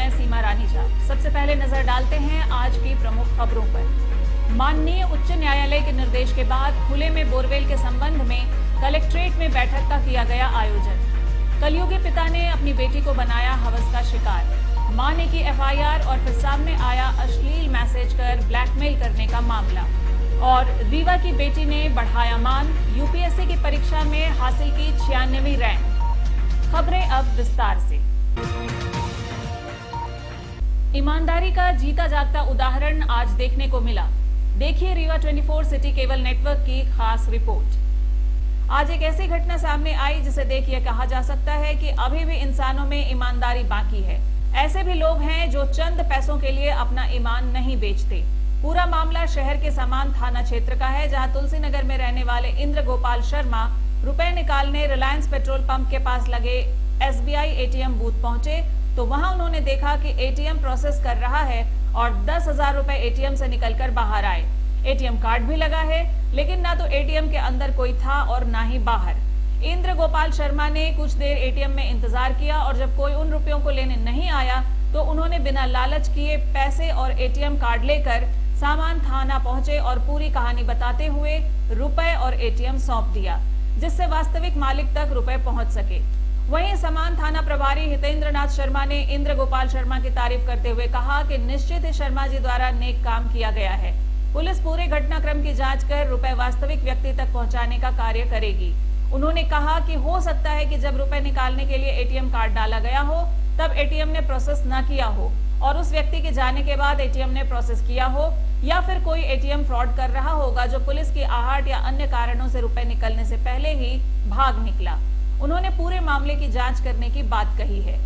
मैं सीमा रानी झा। सबसे पहले नजर डालते हैं आज की प्रमुख खबरों पर। माननीय उच्च न्यायालय के निर्देश के बाद खुले में बोरवेल के संबंध में कलेक्ट्रेट में बैठक का किया गया आयोजन। कलयुगी पिता ने अपनी बेटी को बनाया हवस का शिकार। मां ने की एफआईआर और फिर सामने आया अश्लील मैसेज कर ब्लैकमेल करने का मामला। और रीवा की बेटी ने बढ़ाया मान, यूपीएससी की परीक्षा में हासिल की 96वीं रैंक। खबरें अब विस्तार से। ईमानदारी का जीता जागता उदाहरण आज देखने को मिला। देखिए रीवा 24 सिटी केबल नेटवर्क की खास रिपोर्ट। आज एक ऐसी घटना सामने आई जिसे देख यह कहा जा सकता है कि अभी भी इंसानों में ईमानदारी बाकी है। ऐसे भी लोग हैं जो चंद पैसों के लिए अपना ईमान नहीं बेचते। पूरा मामला शहर के समान थाना क्षेत्र का है, जहां तुलसी नगर में रहने वाले इंद्र गोपाल शर्मा रुपए निकालने रिलायंस पेट्रोल पंप के पास लगे एसबीआई एटीएम बूथ पहुंचे तो वहां उन्होंने देखा कि एटीएम प्रोसेस कर रहा है और 10,000 रुपए एटीएम से निकलकर बाहर आए। एटीएम कार्ड भी लगा है, लेकिन ना तो एटीएम के अंदर कोई था और ना ही बाहर। इंद्र गोपाल शर्मा ने कुछ देर एटीएम में इंतजार किया और जब कोई उन रुपयों को लेने नहीं आया तो उन्होंने बिना लालच किए पैसे और एटीएम कार्ड लेकर सामान थाना पहुंचे और पूरी कहानी बताते हुए रुपए और एटीएम सौंप दिया, जिससे वास्तविक मालिक तक रुपए पहुंच सके। वहीं समान थाना प्रभारी हितेंद्र नाथ शर्मा ने इंद्र गोपाल शर्मा की तारीफ करते हुए कहा कि निश्चित ही शर्मा जी द्वारा नेक काम किया गया है। पुलिस पूरे घटनाक्रम की जांच कर रुपए वास्तविक व्यक्ति तक पहुंचाने का कार्य करेगी। उन्होंने कहा कि हो सकता है कि जब रुपए निकालने के लिए एटीएम कार्ड डाला गया हो तब एटीएम ने प्रोसेस न किया हो और उस व्यक्ति के जाने के बाद एटीएम ने प्रोसेस किया हो, या फिर कोई एटीएम फ्रॉड कर रहा होगा जो पुलिस की आहट या अन्य कारणों से रुपए निकलने से पहले ही भाग निकला। उन्होंने पूरे मामले की जांच करने की बात कही है।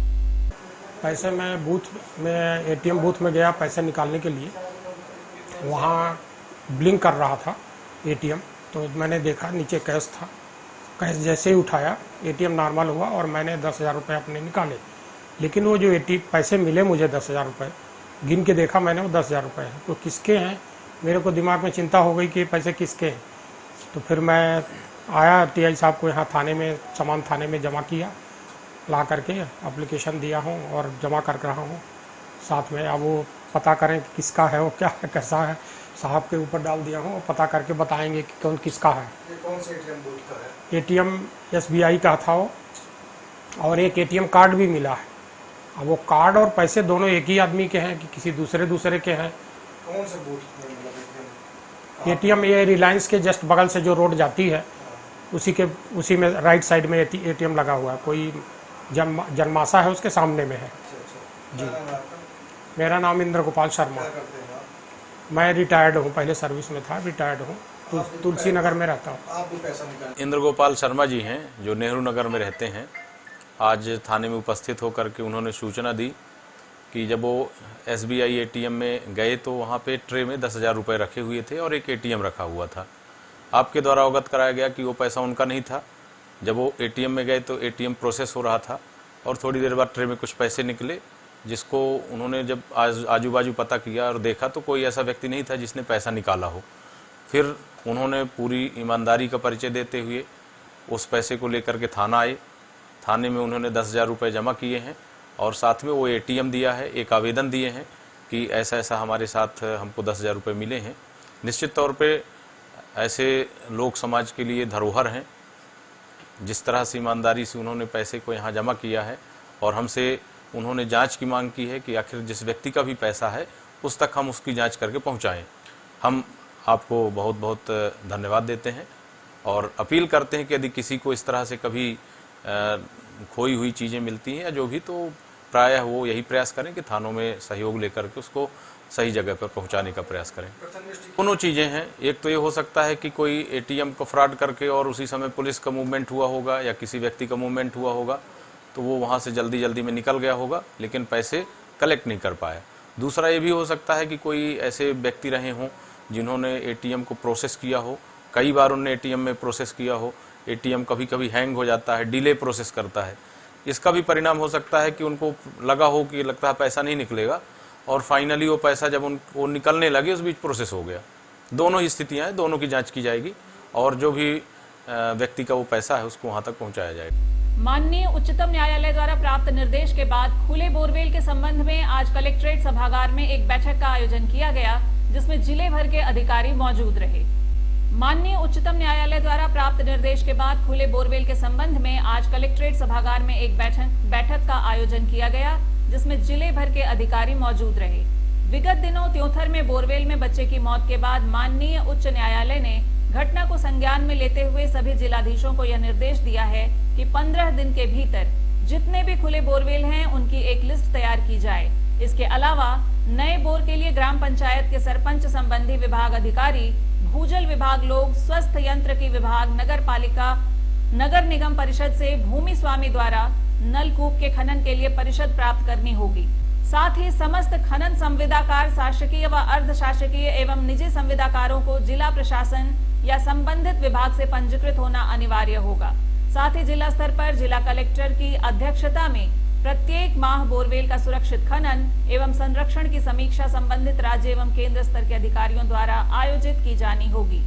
पैसे मैं बूथ में एटीएम बूथ में गया पैसे निकालने के लिए, वहाँ ब्लिंक कर रहा था एटीएम, तो मैंने देखा नीचे कैश था। कैश जैसे ही उठाया एटीएम नॉर्मल हुआ और मैंने 10,000 रुपये अपने निकाले। लेकिन वो जो पैसे मिले मुझे 10,000 रुपये, गिन के देखा मैंने वो 10,000 रुपये हैं, तो किसके हैं मेरे को दिमाग में चिंता हो गई कि पैसे किसके हैं। तो फिर मैं आया टीआई साहब को यहाँ थाने में, समान थाने में जमा किया, ला करके एप्लीकेशन दिया हूँ और जमा कर रहा हूँ साथ में। अब वो पता करें कि किसका है, वो क्या है, कैसा है, साहब के ऊपर डाल दिया हूँ, पता करके बताएंगे कि कौन किसका है। ये कौन से एटीएम बूथ का है? एटीएम एसबीआई का था वो, और एक एटीएम कार्ड भी मिला है। अब वो कार्ड और पैसे दोनों एक ही आदमी के हैं कि किसी दूसरे के हैं? कौन से बूथ में मतलब एटीएम ये रिलायंस के जस्ट बगल से जो रोड जाती है उसी में राइट साइड में एटीएम लगा हुआ है। कोई जन्माशा है उसके सामने में है। जी, मेरा नाम इंद्र गोपाल शर्मा। मैं रिटायर्ड हूँ, पहले सर्विस में था, रिटायर्ड हूँ, तुलसी नगर में रहता हूँ। इंद्र गोपाल शर्मा जी हैं जो नेहरू नगर में रहते हैं। आज थाने में उपस्थित होकर के उन्होंने सूचना दी कि जब वो एसबीआई एटीएम में गए तो वहाँ पे ट्रे में 10,000 रुपये रखे हुए थे और एक एटीएम रखा हुआ था। आपके द्वारा अवगत कराया गया कि वो पैसा उनका नहीं था। जब वो एटीएम में गए तो एटीएम प्रोसेस हो रहा था और थोड़ी देर बाद ट्रे में कुछ पैसे निकले, जिसको उन्होंने जब आजू बाजू पता किया और देखा तो कोई ऐसा व्यक्ति नहीं था जिसने पैसा निकाला हो। फिर उन्होंने पूरी ईमानदारी का परिचय देते हुए उस पैसे को लेकर के थाना आए। थाने में उन्होंने 10,000 रुपये जमा किए हैं और साथ में वो एटीएम दिया है, एक आवेदन दिए हैं कि ऐसा ऐसा हमारे साथ हमको 10,000 रुपये मिले हैं। निश्चित तौर पे ऐसे लोग समाज के लिए धरोहर हैं। जिस तरह से ईमानदारी से उन्होंने पैसे को यहाँ जमा किया है और हमसे उन्होंने जांच की मांग की है कि आखिर जिस व्यक्ति का भी पैसा है उस तक हम उसकी जांच करके पहुँचाएँ। हम आपको बहुत बहुत धन्यवाद देते हैं और अपील करते हैं कि यदि किसी को इस तरह से कभी खोई हुई चीज़ें मिलती हैं या जो भी, तो प्रायः वो यही प्रयास करें कि थानों में सहयोग लेकर के उसको सही जगह पर पहुंचाने का प्रयास करें। दोनों चीज़ें हैं। एक तो ये हो सकता है कि कोई एटीएम को फ्रॉड करके और उसी समय पुलिस का मूवमेंट हुआ होगा या किसी व्यक्ति का मूवमेंट हुआ होगा तो वो वहाँ से जल्दी में निकल गया होगा लेकिन पैसे कलेक्ट नहीं कर पाया। दूसरा ये भी हो सकता है कि कोई ऐसे व्यक्ति रहे हों जिन्होंने एटीएम को प्रोसेस किया हो, कई बार उन्होंने एटीएम में प्रोसेस किया हो, एटीएम कभी हैंग हो जाता है, डिले प्रोसेस करता है। इसका भी परिणाम हो सकता है कि उनको लगा हो कि लगता है पैसा नहीं निकलेगा और फाइनली वो पैसा जब वो निकलने लगे उस बीच प्रोसेस हो गया। दोनों ही स्थितियाँ हैं, दोनों की जांच की जाएगी और जो भी व्यक्ति का वो पैसा है उसको वहाँ तक पहुँचाया जाएगा। माननीय उच्चतम न्यायालय द्वारा प्राप्त निर्देश के बाद खुले बोरवेल के संबंध में आज कलेक्ट्रेट सभागार में एक बैठक का आयोजन किया गया, जिसमें जिले भर के अधिकारी मौजूद रहे। माननीय उच्चतम न्यायालय द्वारा प्राप्त निर्देश के बाद खुले बोरवेल के संबंध में आज कलेक्ट्रेट सभागार में एक बैठक का आयोजन किया गया, जिसमें जिले भर के अधिकारी मौजूद रहे। विगत दिनों त्योंथर में बोरवेल में बच्चे की मौत के बाद माननीय उच्च न्यायालय ने घटना को संज्ञान में लेते हुए सभी जिलाधीशों को यह निर्देश दिया है कि 15 दिन के भीतर जितने भी खुले बोरवेल हैं उनकी एक लिस्ट तैयार की जाए। इसके अलावा नए बोर के लिए ग्राम पंचायत के सरपंच संबंधी विभाग अधिकारी, भूजल विभाग लोग, स्वस्थ यंत्र की विभाग, नगर पालिका, नगर निगम परिषद से भूमि स्वामी द्वारा नलकूप के खनन के लिए परिषद प्राप्त करनी होगी। साथ ही समस्त खनन संविदाकार शासकीय व अर्ध शासकीय एवं निजी संविदाकारों को जिला प्रशासन या संबंधित विभाग से पंजीकृत होना अनिवार्य होगा। साथ ही जिला स्तर पर जिला कलेक्टर की अध्यक्षता में प्रत्येक माह बोरवेल का सुरक्षित खनन एवं संरक्षण की समीक्षा संबंधित राज्य एवं केंद्र स्तर के अधिकारियों द्वारा आयोजित की जानी होगी।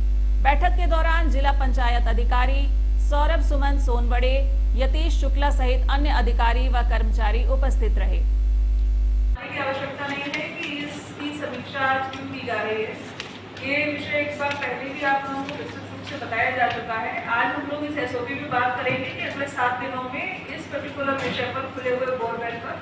बैठक के दौरान जिला पंचायत अधिकारी सौरभ सुमन सोनबड़े, यतीश शुक्ला सहित अन्य अधिकारी व कर्मचारी उपस्थित रहे। की आवश्यकता नहीं है कि इसकी समीक्षा क्यों की जा रही है। ये विषय एक बार पहले भी आप लोगों को विस्तृत रूप से बताया जा चुका है। आज हम लोग इस एसओपी में बात करेंगे कि अगले 7 दिनों में इस पर्टिकुलर विषय पर खुले हुए बोरवेल पर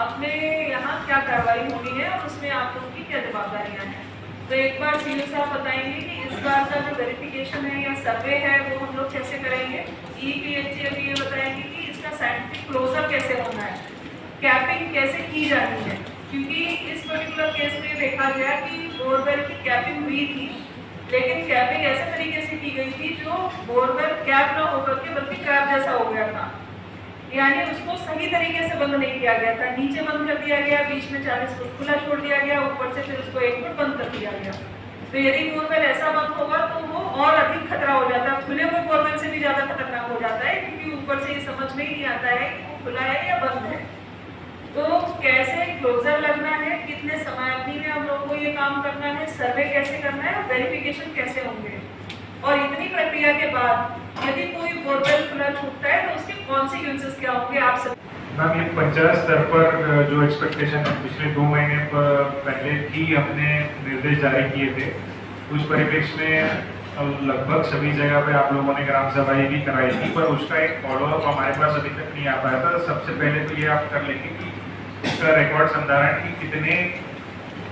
अपने यहाँ क्या कार्रवाई होनी है और उसमें आप लोगों की क्या जिम्मेदारियाँ हैं। तो एक बार सीओ साहब बताएंगे कि इस बार का जो वेरिफिकेशन है या सर्वे है वो हम लोग कैसे करेंगे। ईपीएचजी अभी ये बताएंगे कि इसका साइंटिफिक क्लोजर कैसे होना है, कैपिंग कैसे की जानी है, क्योंकि इस पर्टिकुलर केस में देखा गया कि बोरवेल की कैपिंग हुई थी, लेकिन कैपिंग ऐसे तरीके से की गई थी जो बोरवेल कैप ना होकर के बल्कि कैप जैसा हो गया था, यानी उसको सही तरीके से बंद नहीं किया गया था। नीचे बंद कर दिया गया, बीच में 40 फुट खुला छोड़ दिया गया, ऊपर से फिर उसको 1 फुट बंद कर दिया गया। तो यदि बोरवेल ऐसा बंद होगा तो वो और अधिक खतरा हो जाता है, खुले हुए बोरवेल से भी ज्यादा खतरनाक हो जाता है, क्योंकि ऊपर से ये समझ में ही नहीं आता है कि वो खुला है या बंद है। तो कैसे क्लोजर लगना है, कितने समय अवधि में हम लोग को ये काम करना है, सर्वे कैसे करना है और वेरिफिकेशन कैसे होंगे। और इतनी प्रक्रिया के बाद यदि कोई बोरवेल खुला छूटता है तो उसके कॉन्सिक्वेंसेस क्या होंगे आप सब। मैम, ये पंचायत स्तर पर जो एक्सपेक्टेशन है पिछले 2 महीने पहले ही हमने निर्देश जारी किए थे, उस परिप्रेक्ष्य में लगभग सभी जगह पे आप लोगों ने ग्राम सभाएं भी कराई थी, पर उसका एक फॉलोअप हमारे पास अभी तक नहीं आ पाया था। सबसे पहले तो ये आप कर लेंगे कि इसका रिकॉर्ड संधारण की कितने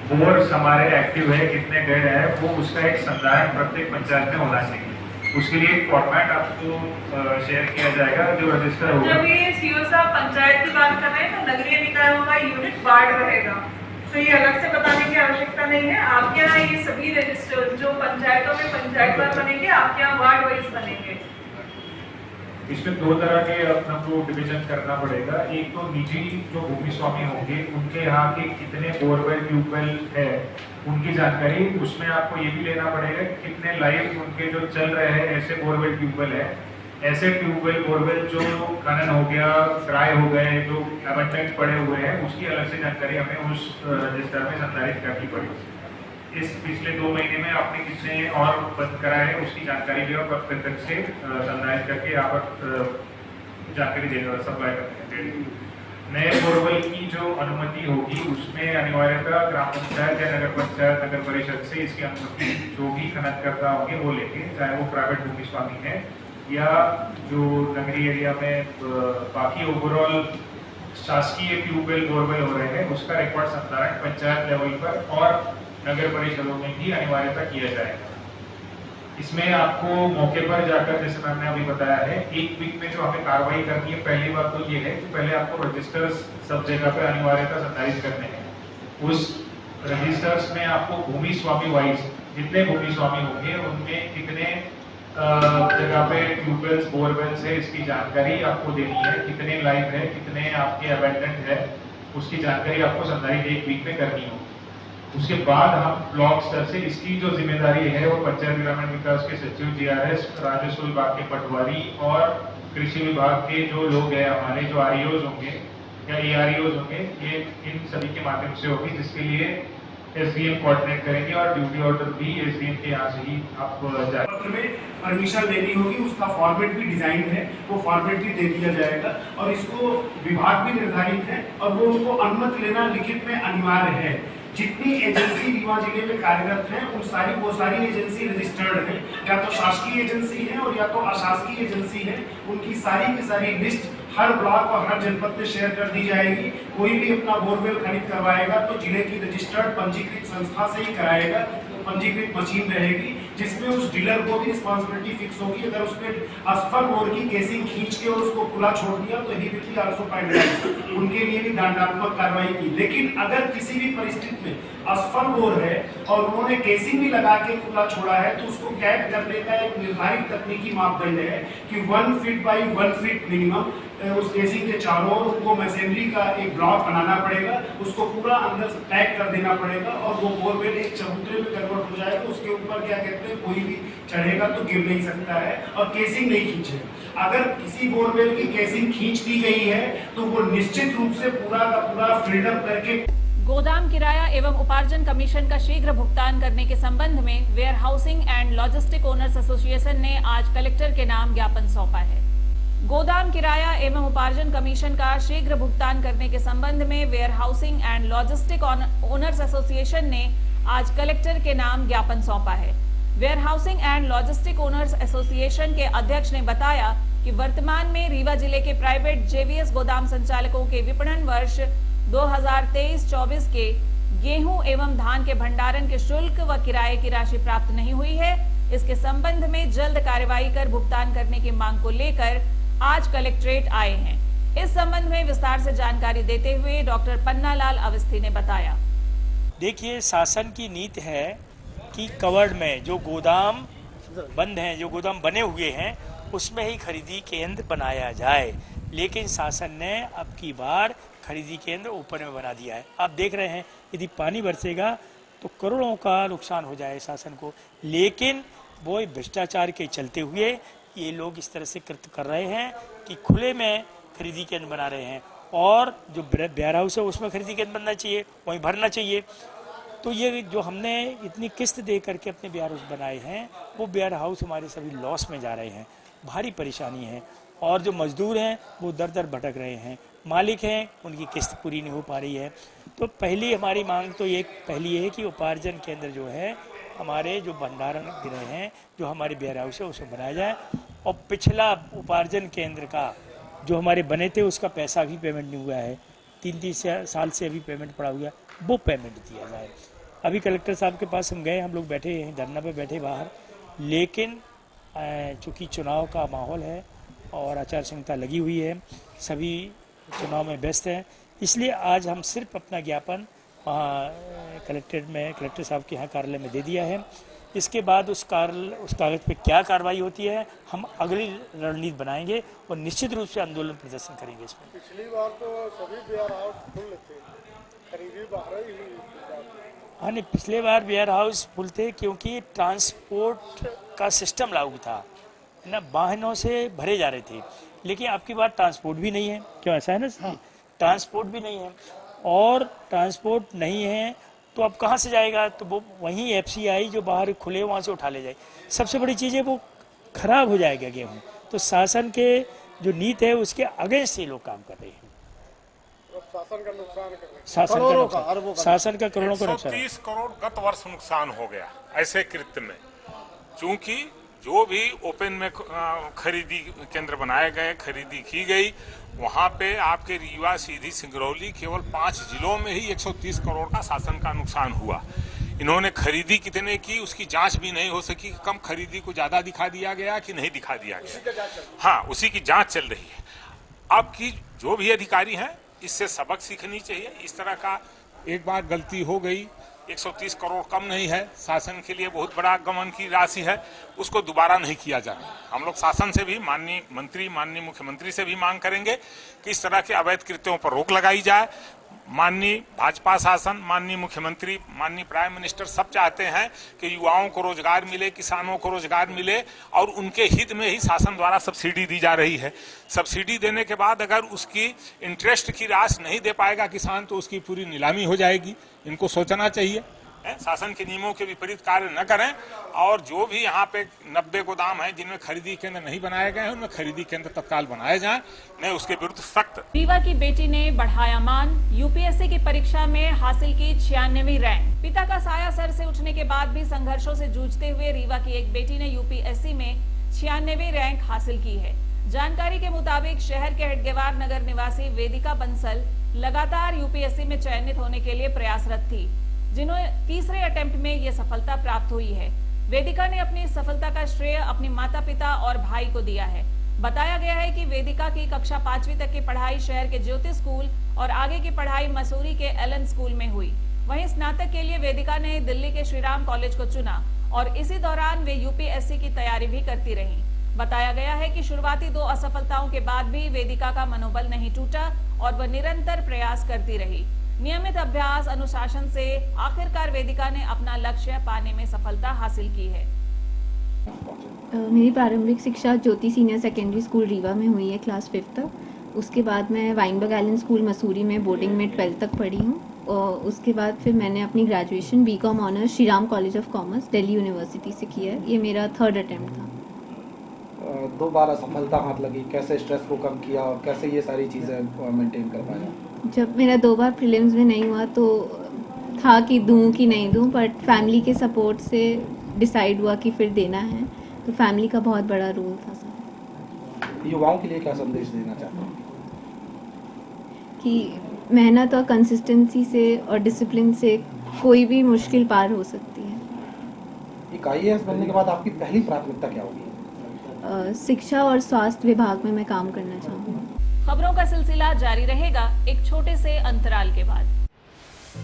बोर्स हमारे एक्टिव है, कितने डेड है, वो उसका एक संधारण प्रत्येक पंचायत में होना चाहिए। उसके लिए एक फॉर्मेट आपको शेयर किया जाएगा जो रजिस्टर होगा। जब ये सीओ साहब पंचायत की बात कर रहे हैं तो नगरीय निकायों का यूनिट वार्ड रहेगा, तो ये अलग से बताने की आवश्यकता नहीं है। आपके यहाँ ये सभी रजिस्टर जो पंचायतों में पंचायतवार बनेंगे, आपके यहाँ वार्ड वाइज बनेंगे। इसमें 2 तरह के अपना को डिवीजन करना पड़ेगा। एक तो निजी जो भूमि स्वामी होंगे उनके यहाँ के कितने बोरवेल ट्यूबवेल है उनकी जानकारी, उसमें आपको ये भी लेना पड़ेगा कि कितने लाइव उनके जो चल रहे हैं ऐसे बोरवेल ट्यूबवेल है। ऐसे ट्यूबवेल बोरवेल जो खनन हो गया, ड्राई हो गए, जो अबंडेंट पड़े हुए हैं, उसकी अलग से जानकारी हमें उस रजिस्टर में संधारित करनी पड़ेगी। इस पिछले 2 महीने में आपने कितने और बंद कराए हैं उसकी जानकारी भी और प्रत्यक्ष से संधारित करके यहाँ पर जानकारी देने सप्लाई करते हैं। नए बोरवेल की जो अनुमति होगी उसमें अनिवार्यता ग्राम पंचायत या नगर पंचायत, नगर परिषद से इसकी अनुमति जो भी खननकर्ता होंगे वो लेंगे, चाहे वो प्राइवेट भूमि स्वामी है या जो नगरीय एरिया में बाकी ओवरऑल शासकीय ट्यूबवेल बोरवेल हो रहे हैं उसका रिकॉर्ड संधारण पंचायत लेवल पर और नगर परिषदों में भी अनिवार्यता किया जाएगा। इसमें आपको मौके पर जाकर, जैसे मैंने अभी बताया है, 1 वीक में जो हमें कार्रवाई करनी है, पहली बात तो ये है कि पहले आपको रजिस्टर्स सब जगह पे अनिवार्यता संधारित करने हैं। उस रजिस्टर्स में आपको भूमि स्वामी वाइज जितने भूमि स्वामी होंगे उनमें कितने जगह पे ट्यूबवेल्स बोरवेल्स है इसकी जानकारी आपको देनी है, कितने लाइव है, कितने आपके अबेंडेंट है, उसकी जानकारी आपको संधारित 1 वीक में करनी होगी। उसके बाद हम ब्लॉक स्तर से इसकी जो जिम्मेदारी है वो पंचायत ग्रामीण विकास के सचिव, जीआरएस, राजस्व विभाग के पटवारी और कृषि विभाग के जो लोग हैं हमारे, जो आरईओज होंगे या एआरईओज होंगे, ये इन सभी के माध्यम से होगी, जिसके लिए एसडीएम कोऑर्डिनेट करेंगे और ड्यूटी ऑर्डर भी एसडीएम के यहाँ से ही आप जाए। पत्र में परमिशन लेनी होगी, उसका फॉर्मेट भी डिजाइन है, वो फॉर्मेट भी दे दिया जाएगा और इसको विभाग भी निर्धारित है और वो उनको अनुमति लेना लिखित में अनिवार्य है। जितनी एजेंसी रीवा जिले में कार्यरत हैं वो सारी एजेंसी रजिस्टर्ड है, या तो शासकीय एजेंसी है और या तो अशासकीय एजेंसी है। उनकी सारी की सारी लिस्ट हर ब्लॉक और हर जनपद में शेयर कर दी जाएगी। कोई भी अपना बोरवेल खरीद करवाएगा तो जिले की रजिस्टर्ड पंजीकृत संस्था से ही कराएगा, पंजीकृत मशीन रहेगी जिसमें उस डीलर को भी रिस्पॉन्सिबिलिटी फिक्स होगी। अगर उसमें असफल बोर की केसिंग खींच के और उसको खुला छोड़ दिया तो ही भी आल्सो फाइंड, उनके लिए भी दंडात्मक कार्रवाई की। लेकिन अगर किसी भी परिस्थिति में असफल बोर है और उन्होंने केसिंग भी लगा के खुला छोड़ा है तो उसको कैद करने का एक निर्धारित तकनीकी मापदंड है कि 1 फीट बाई 1 फीट मिनिमम उस केसिंग के चारों ओर उनको मशीनरी का एक ब्लॉक बनाना पड़ेगा, उसको पूरा अंदर से टैग कर देना पड़ेगा और वो बोरवेल एक चबूतरे में कन्वर्ट हो जाएगा। उसके ऊपर क्या कहते हैं, कोई भी चढ़ेगा तो गिर नहीं सकता है और केसिंग नहीं खींचेगा। अगर किसी बोरवेल की केसिंग खींच दी गई है तो वो निश्चित रूप से पूरा का पूरा फ्रीडम करके गोदाम किराया एवं उपार्जन कमीशन का शीघ्र भुगतान करने के संबंध में warehousing and logistic owners association ने आज कलेक्टर के नाम ज्ञापन सौंपा है। गोदाम किराया एवं उपार्जन कमीशन का शीघ्र भुगतान करने के संबंध में warehousing and logistic owners association ने आज कलेक्टर के नाम ज्ञापन सौंपा है। Warehousing and logistic owners association के अध्यक्ष ने बताया कि वर्तमान में रीवा जिले के प्राइवेट जेवीएस गोदाम संचालकों के विपणन वर्ष 2023-24 के गेहूं एवं धान के भंडारण के शुल्क व किराए की राशि प्राप्त नहीं हुई है। इसके संबंध में जल्द कार्रवाई कर भुगतान करने की मांग को लेकर आज कलेक्ट्रेट आए हैं। इस संबंध में विस्तार से जानकारी देते हुए डॉक्टर पन्नालाल अवस्थी ने बताया। देखिए, शासन की नीति है कि कवर्ड में जो गोदाम बंद हैं, जो गोदाम बने हुए हैं, उसमें ही खरीदी केंद्र बनाया जाए। लेकिन शासन ने अब की बार खरीदी केंद्र ओपन में बना दिया है। आप देख रहे हैं, यदि पानी बरसेगा तो करोड़ों का नुकसान हो जाए शासन को। लेकिन वो भ्रष्टाचार के चलते हुए ये लोग इस तरह से कृत्य कर रहे हैं कि खुले में खरीदी केंद्र बना रहे हैं और जो वेयर हाउस है उसमें खरीदी केंद्र बनना चाहिए, वहीं भरना चाहिए। तो ये जो हमने इतनी किस्त दे करके अपने वेयर हाउस बनाए हैं, वो वेयर हाउस हमारे सभी लॉस में जा रहे हैं, भारी परेशानी है। और जो मजदूर हैं वो दर दर भटक रहे हैं, मालिक हैं उनकी किस्त पूरी नहीं हो पा रही है। तो पहली हमारी मांग तो ये पहली है कि उपार्जन केंद्र जो है हमारे जो भंडारण गृह हैं, जो हमारे वेयर हाउस है, उसमें बनाया जाए। और पिछला उपार्जन केंद्र का जो हमारे बने थे उसका पैसा भी पेमेंट नहीं हुआ है, 3 साल से अभी पेमेंट पड़ा हुआ है, वो पेमेंट दिया जाए। अभी कलेक्टर साहब के पास हम गए, हम लोग बैठे हैं धरना पे बैठे बाहर, लेकिन चूँकि चुनाव का माहौल है और आचार संहिता लगी हुई है, सभी चुनाव में व्यस्त हैं, इसलिए आज हम सिर्फ अपना ज्ञापन वहाँ कलेक्टर साहब के यहाँ कार्यालय में दे दिया है। इसके बाद उस कागज पे क्या कार्रवाई होती है हम अगली रणनीति बनाएंगे और निश्चित रूप से आंदोलन प्रदर्शन करेंगे इसमें। पिछली बार तो सभी वेयर हाउस फुल थे, खरीदी बाहर ही हुई। हाँ नहीं, पिछले बार वेयर हाउस फुल थे क्योंकि ट्रांसपोर्ट का सिस्टम लागू था ना, वाहनों से भरे जा रहे थे। लेकिन आपकी बात ट्रांसपोर्ट भी नहीं है, क्यों ऐसा है ना? हाँ, ट्रांसपोर्ट भी नहीं है और ट्रांसपोर्ट नहीं है तो अब कहाँ से जाएगा? तो वो वहीं एफसीआई जो बाहर खुले वहाँ से उठा ले जाए। सबसे बड़ी चीज़ है वो खराब हो जाएगा गेहूँ। तो शासन के जो नीति है उसके अगेंस्ट ये लोग काम कर रहे हैं। शासन का नुकसान कर रहे हैं। शासन का करोड़ों का नुकसान। 130 करोड़ गत वर्ष नुकसान हो गया ऐसे कृत्य में। चूंकि जो भी ओपन में खरीदी केंद्र बनाए गए, खरीदी की गई, वहां पे आपके रीवा, सीधी, सिंगरौली केवल 5 जिलों में ही 130 करोड़ का शासन का नुकसान हुआ। इन्होंने खरीदी कितने की उसकी जांच भी नहीं हो सकी, कम खरीदी को ज्यादा दिखा दिया गया कि नहीं दिखा दिया गया। हाँ, उसी की जांच चल रही है। अब की जो भी अधिकारी हैं इससे सबक सीखनी चाहिए। इस तरह का एक बार गलती हो गई, 130 करोड़ कम नहीं है, शासन के लिए बहुत बड़ा गमन की राशि है, उसको दोबारा नहीं किया जाना। हम लोग शासन से भी, माननीय मंत्री, माननीय मुख्यमंत्री से भी मांग करेंगे कि इस तरह के अवैध कृत्यों पर रोक लगाई जाए। माननीय भाजपा शासन, माननीय मुख्यमंत्री, माननीय प्राइम मिनिस्टर सब चाहते हैं कि युवाओं को रोजगार मिले, किसानों को रोजगार मिले और उनके हित में ही शासन द्वारा सब्सिडी दी जा रही है। सब्सिडी देने के बाद अगर उसकी इंटरेस्ट की राशि नहीं दे पाएगा किसान तो उसकी पूरी नीलामी हो जाएगी। इनको सोचना चाहिए। शासन के नियमों के विपरीत कार्य न करें और जो भी यहाँ पे 90 गोदाम हैं जिनमें खरीदी केंद्र नहीं बनाए गए हैं उनमें खरीदी केंद्र तत्काल बनाए जाएं, नहीं उसके विरुद्ध सख्त। रीवा की बेटी ने बढ़ाया मान, यूपीएससी की परीक्षा में हासिल की 96वीं रैंक। पिता का साया सर से उठने के बाद भी संघर्षों से जूझते हुए रीवा की एक बेटी ने यूपीएससी में 96वीं रैंक हासिल की है। जानकारी के मुताबिक शहर के हेडगेवार नगर निवासी वेदिका बंसल लगातार यूपीएससी में चयनित होने के लिए प्रयासरत थी, जिन्हें तीसरे अटेम्प्ट में ये सफलता प्राप्त हुई है। वेदिका ने अपनी सफलता का श्रेय अपने माता पिता और भाई को दिया है। बताया गया है कि वेदिका की कक्षा 5वीं तक की पढ़ाई शहर के ज्योति स्कूल और आगे की पढ़ाई मसूरी के एलन स्कूल में हुई। वहीं स्नातक के लिए वेदिका ने दिल्ली के श्रीराम कॉलेज को चुना और इसी दौरान वे यूपीएससी की तैयारी भी करती रहीं। बताया गया है कि शुरुआती 2 असफलताओं के बाद भी वेदिका का मनोबल नहीं टूटा और वह निरंतर प्रयास करती रही। नियमित अभ्यास, अनुशासन से आखिरकार वेदिका ने अपना लक्ष्य पाने में सफलता हासिल की है। मेरी प्रारंभिक शिक्षा ज्योति सीनियर सेकेंडरी स्कूल रीवा में हुई है क्लास 5 तक। उसके बाद मैं वाइनबर्ग आइलैंड स्कूल मसूरी में बोर्डिंग में 12th तक पढ़ी हूँ और उसके बाद फिर मैंने अपनी graduation B Com honours Shriram college of commerce Delhi university से किया है। ये मेरा 3rd अटेम्प्ट था। 2 बार असफलता हाथ लगी, कैसे स्ट्रेस को कम किया और कैसे ये सारी चीज़ें मेंटेन कर पाया? जब मेरा 2 बार प्रीलिम्स में नहीं हुआ तो था कि दूं कि नहीं दूं, बट फैमिली के सपोर्ट से डिसाइड हुआ कि फिर देना है, तो फैमिली का बहुत बड़ा रोल था सर। युवाओं के लिए क्या संदेश देना चाहते हैं? कि मेहनत और कंसिस्टेंसी से और डिसिप्लिन से कोई भी मुश्किल पार हो सकती है। एक IAS बनने के बाद आपकी पहली प्राथमिकता क्या होगी? शिक्षा और स्वास्थ्य विभाग में मैं काम करना चाहूँगी। खबरों का सिलसिला जारी रहेगा एक छोटे से अंतराल के बाद।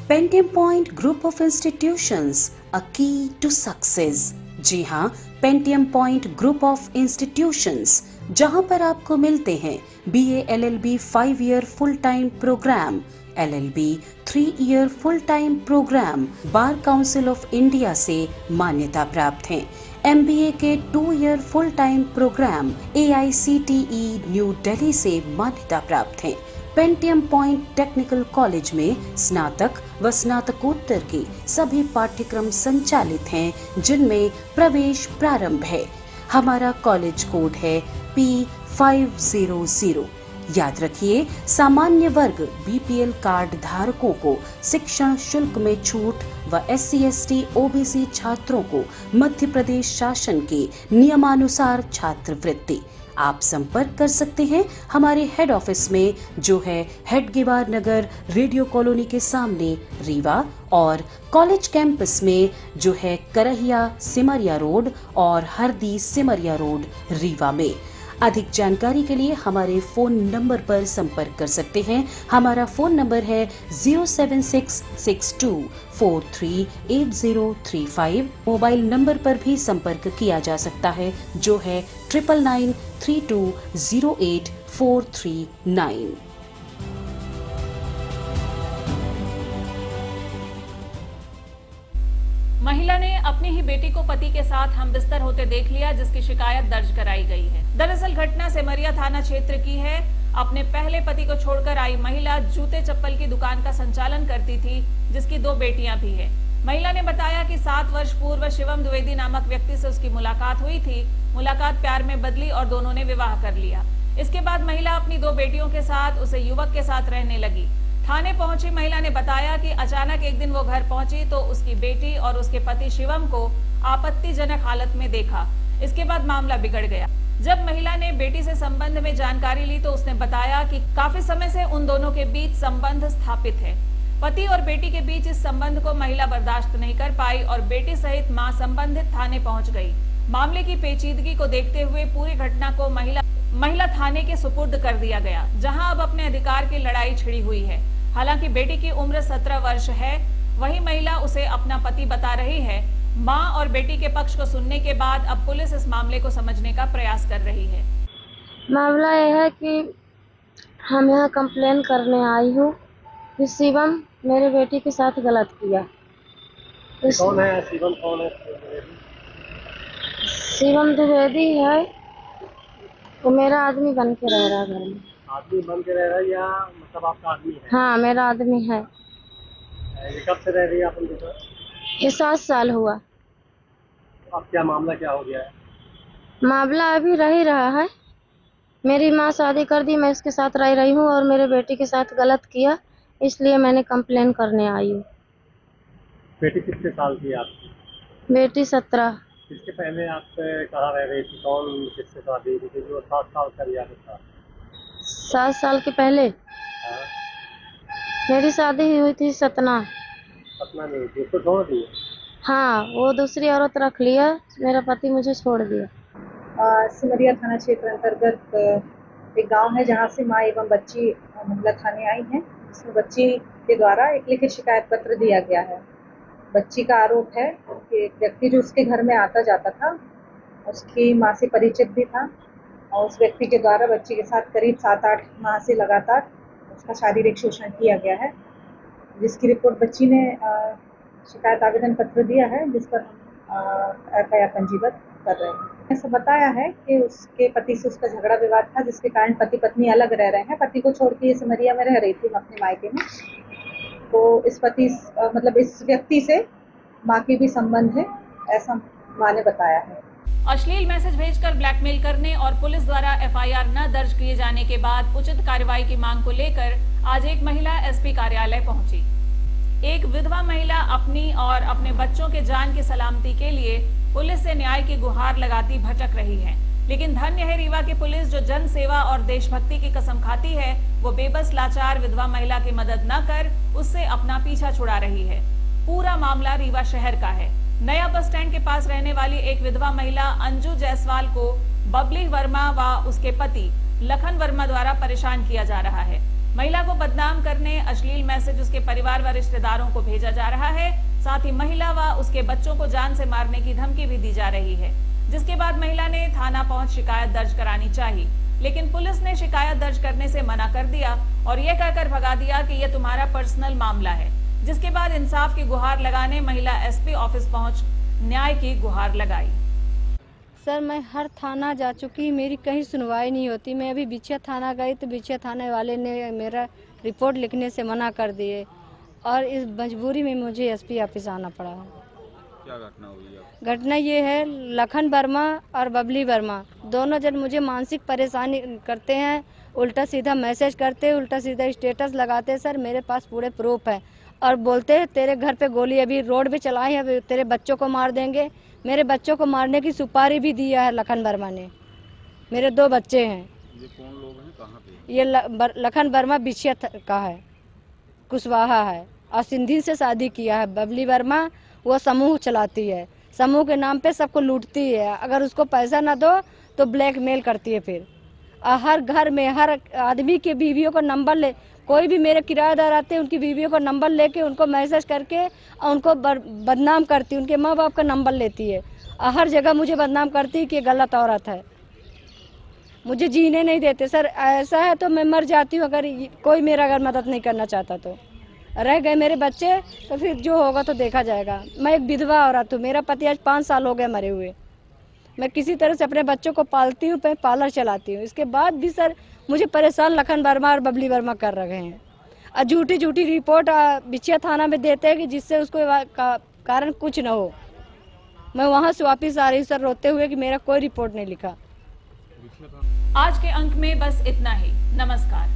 Pentium Point Group of Institutions, a key to success. जी हाँ, Pentium Point Group of Institutions, जहाँ पर आपको मिलते हैं BA LLB 5 year full time program, LLB 3 year full time program, Bar Council of India से मान्यता प्राप्त हैं। MBA के 2 year full time program AICTE new Delhi से मान्यता प्राप्त हैं। पेंटियम पॉइंट टेक्निकल कॉलेज में स्नातक व स्नातकोत्तर के सभी पाठ्यक्रम संचालित हैं, जिनमें प्रवेश प्रारंभ है। हमारा कॉलेज कोड है P500। याद रखिए, सामान्य वर्ग BPL कार्ड धारकों को शिक्षण शुल्क में छूट व SC/ST OBC छात्रों को मध्य प्रदेश शासन के नियमानुसार छात्रवृत्ति। आप संपर्क कर सकते हैं हमारे हेड ऑफिस में, जो है हेडगेवार नगर रेडियो कॉलोनी के सामने रीवा, और कॉलेज कैंपस में जो है करहिया सिमरिया रोड और हरदी सिमरिया रोड रीवा में। अधिक जानकारी के लिए हमारे फोन नंबर पर संपर्क कर सकते हैं। हमारा फोन नंबर है 07662438035। मोबाइल नंबर पर भी संपर्क किया जा सकता है, जो है 9993208439। महिला ने अपनी ही बेटी को पति के साथ हमबिस्तर होते देख लिया, जिसकी शिकायत दर्ज कराई गई है। दरअसल घटना सिमरिया थाना क्षेत्र की है। अपने पहले पति को छोड़कर आई महिला जूते चप्पल की दुकान का संचालन करती थी, जिसकी 2 बेटियां भी हैं। महिला ने बताया कि 7 वर्ष पूर्व शिवम द्विवेदी नामक व्यक्ति से उसकी मुलाकात हुई थी। मुलाकात प्यार में बदली और दोनों ने विवाह कर लिया। इसके बाद महिला अपनी 2 बेटियों के साथ उसे युवक के साथ रहने लगी। थाने पहुंची महिला ने बताया कि अचानक एक दिन वो घर पहुंची तो उसकी बेटी और उसके पति शिवम को आपत्तिजनक हालत में देखा। इसके बाद मामला बिगड़ गया। जब महिला ने बेटी से संबंध में जानकारी ली तो उसने बताया कि काफी समय से उन दोनों के बीच संबंध स्थापित है। पति और बेटी के बीच इस संबंध को महिला बर्दाश्त नहीं कर पाई और बेटी सहित मां संबंधित थाने पहुंच गई। मामले की पेचीदगी को देखते हुए पूरी घटना को महिला थाने के सुपुर्द कर दिया गया, जहां अब अपने अधिकार की लड़ाई छिड़ी हुई है। हालांकि बेटी की उम्र 17 वर्ष है, वही महिला उसे अपना पति बता रही है। मां और बेटी के पक्ष को सुनने के बाद अब पुलिस इस मामले को समझने का प्रयास कर रही है। मामला यह है कि हम यहाँ कंप्लेन करने आई हूँ कि शिवम मेरे बेटी के साथ गलत किया। कौन है शिवम? कौन है शिवम द्विवेदी है, वो मेरा आदमी बन के रह रहा है घर में। आदमी बन के रह रहा है या मतलब आपका आदमी है? हाँ, मेरा आदमी है। ये कब से रह रही है आप उनके साथ? ये 7 साल हुआ। अब क्या मामला क्या हो गया है? मामला अभी रह ही रहा है। मेरी माँ शादी कर दी, मैं इसके साथ रह रही हूँ और मेरे बेटी के साथ गलत किया, इसलिए मैंने कंप्लेन करने आई हूँ। बेटी कितने साल की है आपकी? बेटी 17। इसके पहले आप कहाँ रह रही थी? कौन किससे शादी हुई थी जो 7 साल का रिया था? 7 साल के पहले मेरी शादी हुई थी सतना। सतना में हुई थी, उसको छोड़ दिए? हाँ, वो दूसरी औरत रख लिया, मेरा पति मुझे छोड़ दिया। सिमरिया थाना क्षेत्र अंतर्गत एक गांव है जहां से मां एवं बच्ची महिला थाने आई हैं, जिसमें बच्ची के द्वारा एक लिखित शिकायत पत्र दिया गया है। बच्ची का आरोप है कि एक व्यक्ति जो उसके घर में आता जाता था, उसकी मां से परिचित भी था और उस व्यक्ति के द्वारा बच्ची के साथ करीब 7-8 माह से लगातार उसका शारीरिक शोषण किया गया है, जिसकी रिपोर्ट बच्ची ने शिकायत आवेदन पत्र दिया है, जिस पर हम FIR पंजीबद्ध कर रहे हैं। ऐसा बताया है कि उसके पति से उसका झगड़ा विवाद था, जिसके कारण पति पत्नी अलग रह रहे हैं। पति को छोड़ के ये सिमरिया में रह रही थी अपने मायके में, तो इस पति मतलब इस व्यक्ति से मां की भी संबंध है, ऐसा मां ने बताया है। अश्लील मैसेज भेजकर ब्लैकमेल करने और पुलिस द्वारा FIR न दर्ज किए जाने के बाद उचित कार्रवाई की मांग को लेकर आज एक महिला SP कार्यालय पहुंची। एक विधवा महिला अपनी और अपने बच्चों के जान की सलामती के लिए पुलिस से न्याय की गुहार लगाती भटक रही है, लेकिन धन्य है रीवा की पुलिस जो जन सेवा और देशभक्ति की कसम खाती है। वो बेबस लाचार विधवा महिला की मदद न कर उससे अपना पीछा छुड़ा रही है। पूरा मामला रीवा शहर का है। नया बस स्टैंड के पास रहने वाली एक विधवा महिला अंजू जायसवाल को बबली वर्मा व उसके पति लखन वर्मा द्वारा परेशान किया जा रहा है। महिला को बदनाम करने अश्लील मैसेज उसके परिवार व रिश्तेदारों को भेजा जा रहा है। साथ ही महिला व उसके बच्चों को जान से मारने की धमकी भी दी जा रही है, जिसके बाद महिला ने थाना पहुंच शिकायत दर्ज करानी चाहिए, लेकिन पुलिस ने शिकायत दर्ज करने से मना कर दिया और ये कहकर भगा दिया कि ये तुम्हारा पर्सनल मामला है, जिसके बाद इंसाफ की गुहार लगाने महिला SP ऑफिस पहुंच न्याय की गुहार लगाई। सर, मैं हर थाना जा चुकी, मेरी कहीं सुनवाई नहीं होती। मैं अभी बिछिया थाना गई तो बिछिया थाने वाले ने मेरा रिपोर्ट लिखने से मना कर दिए और इस मजबूरी में मुझे SP ऑफिस आना पड़ा। क्या घटना हुई? घटना ये है, लखन वर्मा और बबली वर्मा दोनों जन मुझे मानसिक परेशानी करते हैं, उल्टा सीधा मैसेज करते, उल्टा सीधा स्टेटस लगाते। सर, मेरे पास पूरे प्रूफ है और बोलते हैं तेरे घर पे गोली अभी रोड पे चलाई है, तेरे बच्चों को मार देंगे। मेरे बच्चों को मारने की सुपारी भी दिया है लखन वर्मा ने। मेरे 2 बच्चे हैं। ये कौन लोग हैं, कहाँ पे? ये लखन वर्मा बिछिया का है, कुशवाहा है और सिंधी से शादी किया है। बबली वर्मा वो समूह चलाती है, समूह के नाम पे सबको लूटती है। अगर उसको पैसा ना दो तो ब्लैकमेल करती है। फिर हर घर में हर आदमी के बीवियों का नंबर ले, कोई भी मेरे किराएदार आते हैं उनकी बीवियों का नंबर लेके उनको मैसेज करके और उनको बदनाम करती, उनके माँ बाप का नंबर लेती है। हर जगह मुझे बदनाम करती है कि गलत औरत है, मुझे जीने नहीं देते। सर, ऐसा है तो मैं मर जाती हूँ अगर कोई मेरा अगर मदद नहीं करना चाहता तो। रह गए मेरे बच्चे तो फिर जो होगा तो देखा जाएगा। मैं एक विधवा औरत हूँ, मेरा पति आज 5 साल हो गए मरे हुए। मैं किसी तरह से अपने बच्चों को पालती हूँ, मैं पार्लर चलाती हूँ। इसके बाद भी सर मुझे परेशान लखन वर्मा और बबली वर्मा कर रहे हैं और झूठी झूठी रिपोर्ट बिछिया थाना में देते हैं कि जिससे उसको कारण कुछ न हो। मैं वहाँ से वापस आ रही हूँ सर रोते हुए कि मेरा कोई रिपोर्ट नहीं लिखा। आज के अंक में बस इतना ही। नमस्कार।